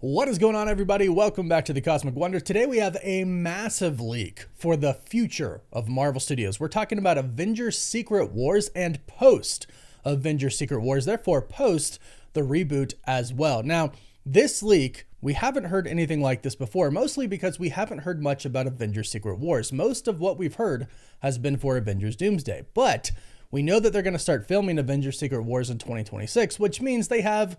What is going on, everybody? Welcome back to the Cosmic Wonder. Today we have a massive leak for the future of Marvel Studios. We're talking about Avengers Secret Wars and post Avengers Secret Wars, therefore post the reboot as well. Now, this leak, we haven't heard anything like this before, mostly because we haven't heard much about Avengers Secret Wars. Most of what we've heard has been for Avengers Doomsday, but we know that they're going to start filming Avengers Secret Wars in 2026, which means they have,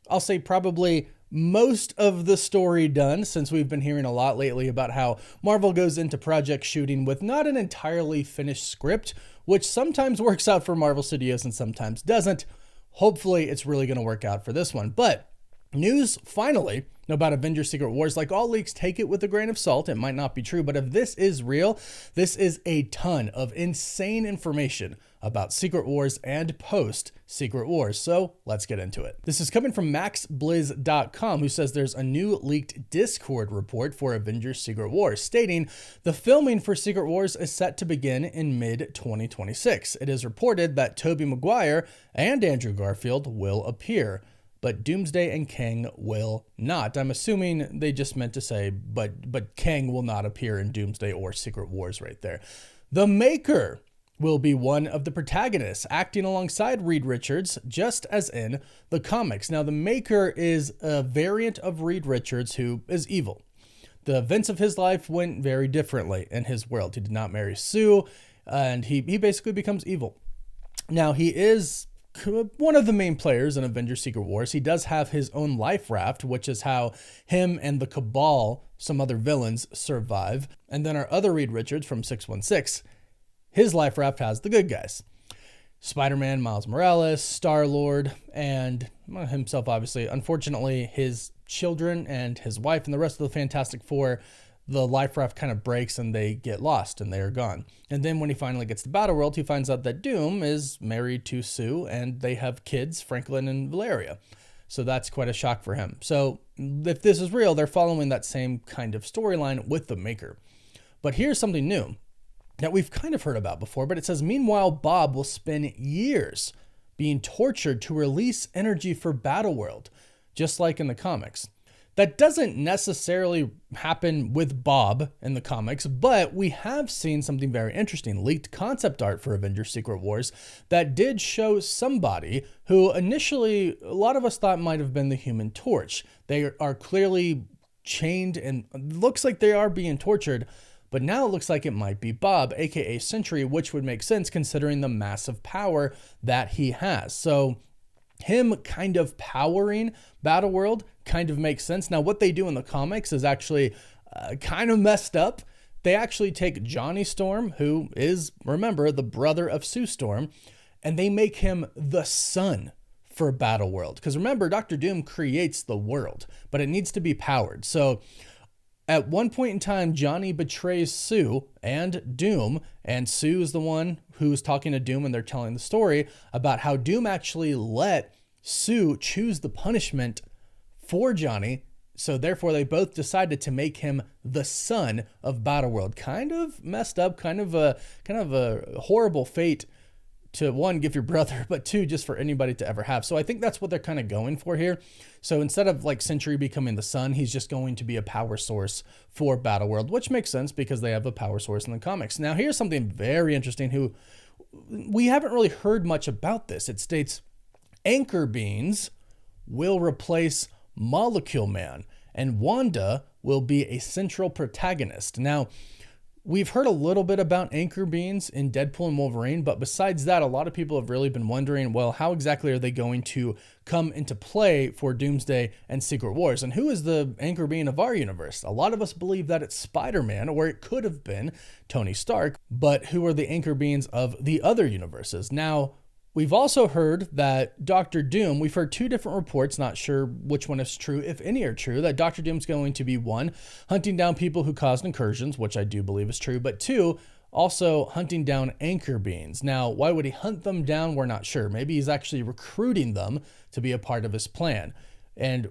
I'll say, probably most of the story done, since we've been hearing a lot lately about how Marvel goes into project shooting with not an entirely finished script, which sometimes works out for Marvel Studios and sometimes doesn't. Hopefully it's really going to work out for this one. But news finally about Avengers Secret Wars. Like all leaks, take it with a grain of salt. It might not be true, but if this is real, this is a ton of insane information about Secret Wars and post Secret Wars. So let's get into it. This is coming from MaxBlizz.com, who says there's a new leaked Discord report for Avengers Secret Wars, stating the filming for Secret Wars is set to begin in mid-2026. It is reported that Tobey Maguire and Andrew Garfield will appear, but Doomsday and Kang will not. I'm assuming they just meant to say, but Kang will not appear in Doomsday or Secret Wars right there. The Maker will be one of the protagonists, acting alongside Reed Richards, just as in the comics. Now, the Maker is a variant of Reed Richards who is evil. The events of his life went very differently in his world. He did not marry Sue, and he basically becomes evil. Now, he is one of the main players in Avengers Secret Wars. He does have his own life raft, which is how him and the Cabal, some other villains, survive. And then our other Reed Richards from 616, his life raft has the good guys. Spider-Man, Miles Morales, Star-Lord, and himself, obviously. Unfortunately, his children and his wife and the rest of the Fantastic Four, the life raft kind of breaks and they get lost and they are gone. And then when he finally gets to Battleworld, he finds out that Doom is married to Sue and they have kids, Franklin and Valeria. So that's quite a shock for him. So if this is real, they're following that same kind of storyline with the Maker. But here's something new that we've kind of heard about before, but it says, meanwhile, Bob will spend years being tortured to release energy for Battleworld, just like in the comics. That doesn't necessarily happen with Bob in the comics, but we have seen something very interesting, leaked concept art for Avengers Secret Wars that did show somebody who initially a lot of us thought might have been the Human Torch. They are clearly chained and looks like they are being tortured, but now it looks like it might be Bob, aka Sentry, which would make sense considering the massive power that he has. So him kind of powering Battleworld kind of makes sense. Now, what they do in the comics is actually kind of messed up. They actually take Johnny Storm, who is, remember, the brother of Sue Storm, and they make him the son for Battleworld. Because remember, Dr. Doom creates the world, but it needs to be powered. So at one point in time, Johnny betrays Sue and Doom, and Sue is the one who's talking to Doom, and they're telling the story about how Doom actually let Sue choose the punishment for Johnny, so therefore they both decided to make him the son of Battleworld. Kind of messed up, kind of a horrible fate to, one, give your brother, but two, just for anybody to ever have. So I think that's what they're kind of going for here. So instead of like Sentry becoming the son, he's just going to be a power source for Battleworld, which makes sense because they have a power source in the comics. Now, here's something very interesting who we haven't really heard much about this. It states Anchor Beans will replace Molecule Man and Wanda will be a central protagonist. Now, we've heard a little bit about Anchor Beans in Deadpool and Wolverine, but besides that, a lot of people have really been wondering, well, how exactly are they going to come into play for Doomsday and Secret Wars? And who is the Anchor Bean of our universe? A lot of us believe that it's Spider-Man, or it could have been Tony Stark, but who are the Anchor Beans of the other universes? Now, we've also heard that Dr. Doom, we've heard two different reports, not sure which one is true, if any are true, that Dr. Doom's going to be, one, hunting down people who caused incursions, which I do believe is true, but two, also hunting down Anchor Beans. Now, why would he hunt them down? We're not sure. Maybe he's actually recruiting them to be a part of his plan. And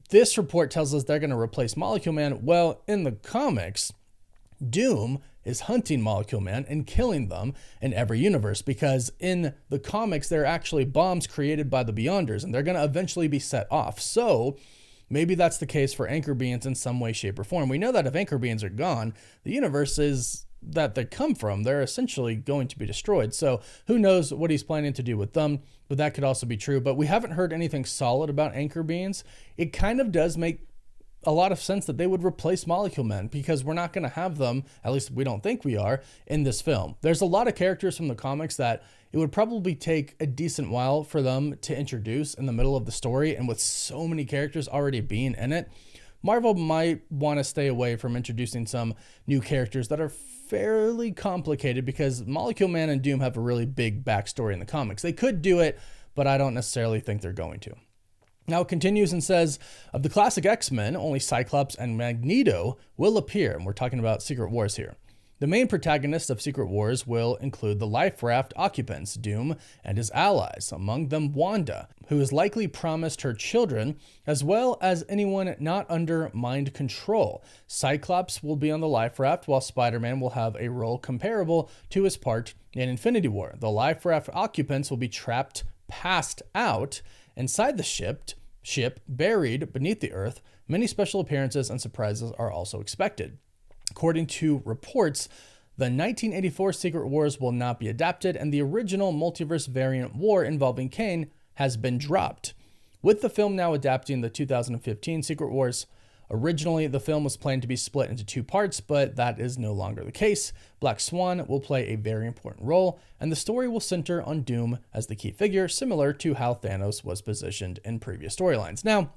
this report tells us they're going to replace Molecule Man. Well, in the comics, Doom is hunting Molecule Man and killing them in every universe, because in the comics, they're actually bombs created by the Beyonders, and they're going to eventually be set off. So maybe that's the case for anchor beings in some way, shape, or form. We know that if anchor beings are gone, the universe is that they come from, they're essentially going to be destroyed. So who knows what he's planning to do with them, but that could also be true. But we haven't heard anything solid about anchor beings. It kind of does make a lot of sense that they would replace molecule men, because we're not going to have them, at least we don't think we are, in this film. There's a lot of characters from the comics that it would probably take a decent while for them to introduce in the middle of the story, and with so many characters already being in it, Marvel might want to stay away from introducing some new characters that are fairly complicated, because Molecule Man and Doom have a really big backstory in the comics. They could do it, but I don't necessarily think they're going to. Now it continues and says, of the classic X-Men, only Cyclops and Magneto will appear, and we're talking about Secret Wars here. The main protagonists of Secret Wars will include the life raft occupants, Doom and his allies, among them Wanda, who is likely promised her children, as well as anyone not under mind control. Cyclops will be on the life raft, while Spider-Man will have a role comparable to his part in Infinity War. The life raft occupants will be trapped, passed out, inside the ship, buried beneath the earth. Many special appearances and surprises are also expected. According to reports, the 1984 Secret Wars will not be adapted, and the original multiverse variant war involving Kane has been dropped. With the film now adapting the 2015 Secret Wars, originally the film was planned to be split into 2 parts, but that is no longer the case. Black Swan will play a very important role, and the story will center on Doom as the key figure, similar to how Thanos was positioned in previous storylines. Now,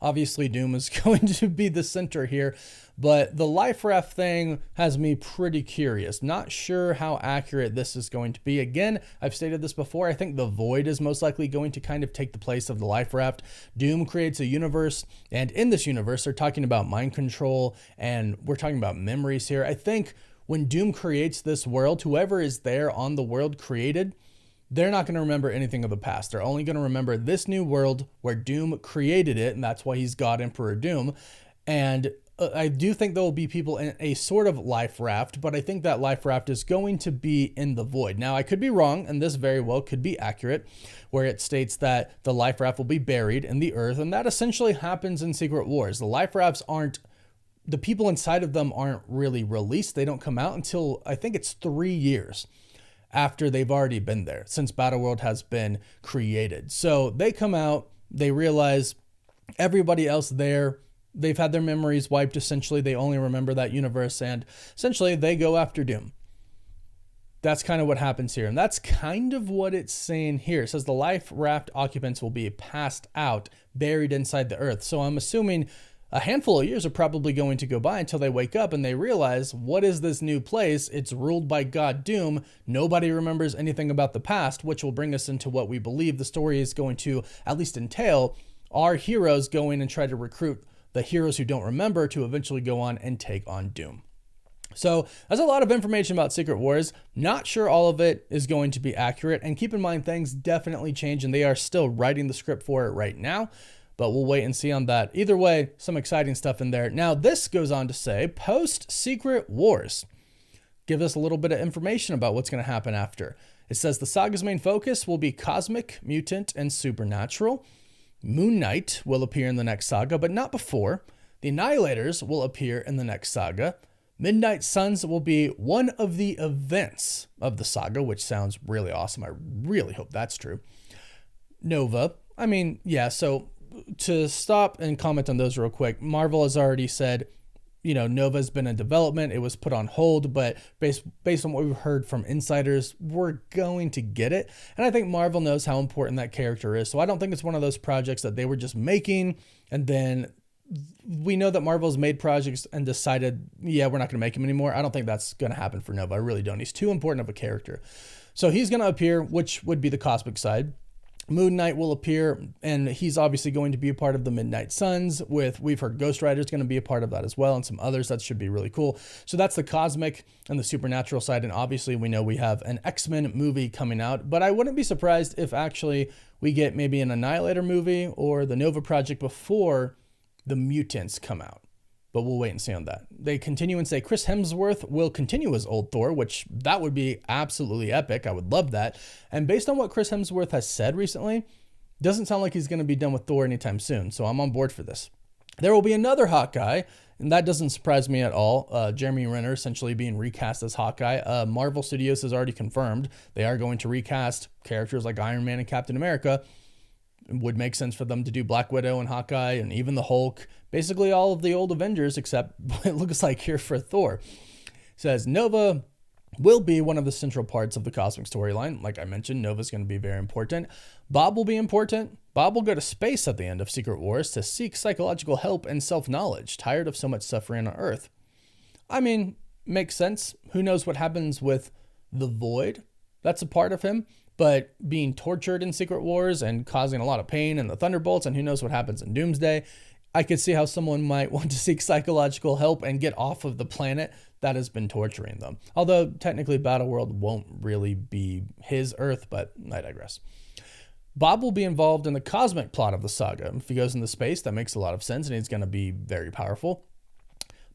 obviously Doom is going to be the center here, but the life raft thing has me pretty curious. Not sure how accurate this is going to be. Again, I've stated this before, I think the Void is most likely going to kind of take the place of the life raft. Doom creates a universe, and in this universe, they're talking about mind control, and we're talking about memories here. I think when Doom creates this world, whoever is there on the world created, they're not going to remember anything of the past. They're only going to remember this new world where Doom created it, and that's why he's God Emperor Doom. And I do think there will be people in a sort of life raft, but I think that life raft is going to be in the Void. Now, I could be wrong, and this very well could be accurate, where it states that the life raft will be buried in the earth, and that essentially happens in Secret Wars. The life rafts the people inside of them aren't really released. They don't come out until, I think it's 3 years after they've already been there, since Battleworld has been created. So they come out, they realize everybody else there, they've had their memories wiped, essentially. They only remember that universe, and essentially they go after Doom. That's kind of what happens here, and that's kind of what it's saying here. It says the life raft occupants will be passed out, buried inside the earth. So I'm assuming a handful of years are probably going to go by until they wake up and they realize, what is this new place? It's ruled by God Doom. Nobody remembers anything about the past, which will bring us into what we believe the story is going to at least entail. Our heroes going and try to recruit the heroes who don't remember to eventually go on and take on Doom. So that's a lot of information about Secret Wars. Not sure all of it is going to be accurate, and keep in mind things definitely change, and they are still writing the script for it right now. But we'll wait and see on that. Either way, some exciting stuff in there. Now, this goes on to say, post-Secret Wars. Give us a little bit of information about what's going to happen after. It says the saga's main focus will be cosmic, mutant, and supernatural. Moon Knight will appear in the next saga, but not before. The Annihilators will appear in the next saga. Midnight Suns will be one of the events of the saga, which sounds really awesome. I really hope that's true. Nova. So to stop and comment on those real quick, Marvel has already said, Nova's been in development. It was put on hold, but based on what we've heard from insiders, we're going to get it. And I think Marvel knows how important that character is. So I don't think it's one of those projects that they were just making, and then we know that Marvel's made projects and decided, yeah, we're not going to make him anymore. I don't think that's going to happen for Nova. I really don't. He's too important of a character. So he's going to appear, which would be the cosmic side. Moon Knight will appear, and he's obviously going to be a part of the Midnight Suns. We've heard Ghost Rider's going to be a part of that as well, and some others. That should be really cool. So that's the cosmic and the supernatural side, and obviously we know we have an X-Men movie coming out, but I wouldn't be surprised if actually we get maybe an Annihilator movie or the Nova Project before the mutants come out. But we'll wait and see on that. They continue and say Chris Hemsworth will continue as old Thor, which that would be absolutely epic. I would love that. And based on what Chris Hemsworth has said recently, Doesn't sound like he's going to be done with Thor anytime soon, so I'm on board for this. There will be another Hawkeye, and that doesn't surprise me at all. Jeremy Renner essentially being recast as Hawkeye. Marvel Studios has already confirmed they are going to recast characters like Iron Man and Captain America. It would make sense for them to do Black Widow and Hawkeye and even the Hulk. Basically all of the old Avengers, except what it looks like here for Thor. It says Nova will be one of the central parts of the cosmic storyline. Like I mentioned, Nova's going to be very important. Bob will be important. Bob will go to space at the end of Secret Wars to seek psychological help and self-knowledge, tired of so much suffering on Earth. I mean, makes sense. Who knows what happens with the Void? That's a part of him. But being tortured in Secret Wars and causing a lot of pain and the Thunderbolts, and who knows what happens in Doomsday, I could see how someone might want to seek psychological help and get off of the planet that has been torturing them. Although technically Battleworld won't really be his Earth, but I digress. Bob will be involved in the cosmic plot of the saga. If he goes into space, that makes a lot of sense, and he's going to be very powerful.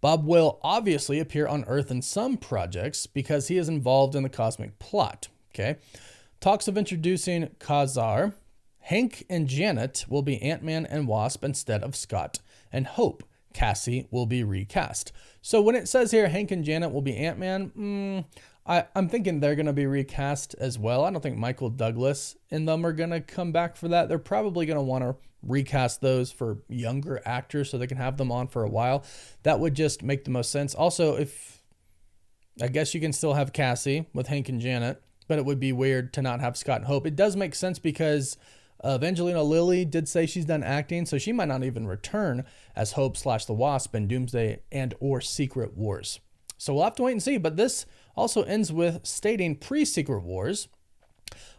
Bob will obviously appear on Earth in some projects because he is involved in the cosmic plot. Okay. Talks of introducing Khazar. Hank and Janet will be Ant-Man and Wasp instead of Scott and Hope. Cassie will be recast. So when it says here Hank and Janet will be Ant-Man, I'm thinking they're going to be recast as well. I don't think Michael Douglas and them are going to come back for that. They're probably going to want to recast those for younger actors so they can have them on for a while. That would just make the most sense. Also, I guess you can still have Cassie with Hank and Janet, but it would be weird to not have Scott and Hope. It does make sense because Evangelina Lilly did say she's done acting, so she might not even return as Hope / the Wasp in Doomsday and or Secret Wars. So we'll have to wait and see, but this also ends with stating pre-Secret Wars,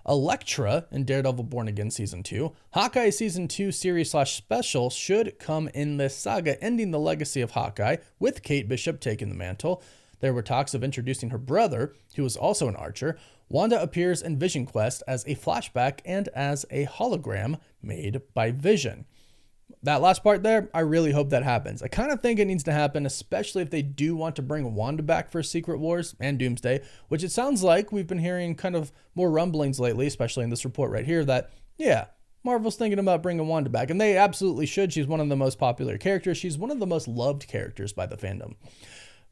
Elektra in Daredevil Born Again Season 2, Hawkeye Season 2 series / special should come in this saga, ending the legacy of Hawkeye with Kate Bishop taking the mantle. There were talks of introducing her brother, who is also an archer. Wanda appears in Vision Quest as a flashback and as a hologram made by Vision. That last part there, I really hope that happens. I kind of think it needs to happen, especially if they do want to bring Wanda back for Secret Wars and Doomsday, which it sounds like we've been hearing kind of more rumblings lately, especially in this report right here, that, yeah, Marvel's thinking about bringing Wanda back, and they absolutely should. She's one of the most popular characters. She's one of the most loved characters by the fandom.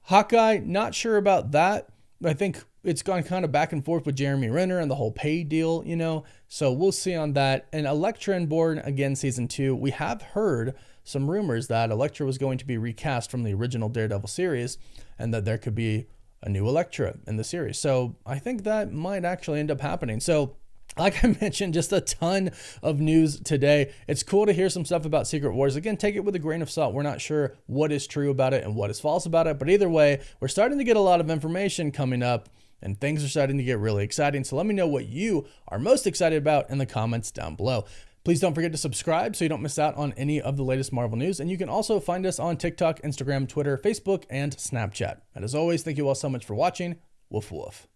Hawkeye, not sure about that. I think it's gone kind of back and forth with Jeremy Renner and the whole pay deal, so we'll see on that. And Elektra in Born Again Season 2, we have heard some rumors that Elektra was going to be recast from the original Daredevil series and that there could be a new Elektra in the series. So I think that might actually end up happening. So like I mentioned, just a ton of news today. It's cool to hear some stuff about Secret Wars. Again, take it with a grain of salt. We're not sure what is true about it and what is false about it. But either way, we're starting to get a lot of information coming up and things are starting to get really exciting. So let me know what you are most excited about in the comments down below. Please don't forget to subscribe so you don't miss out on any of the latest Marvel news. And you can also find us on TikTok, Instagram, Twitter, Facebook, and Snapchat. And as always, thank you all so much for watching. Woof woof.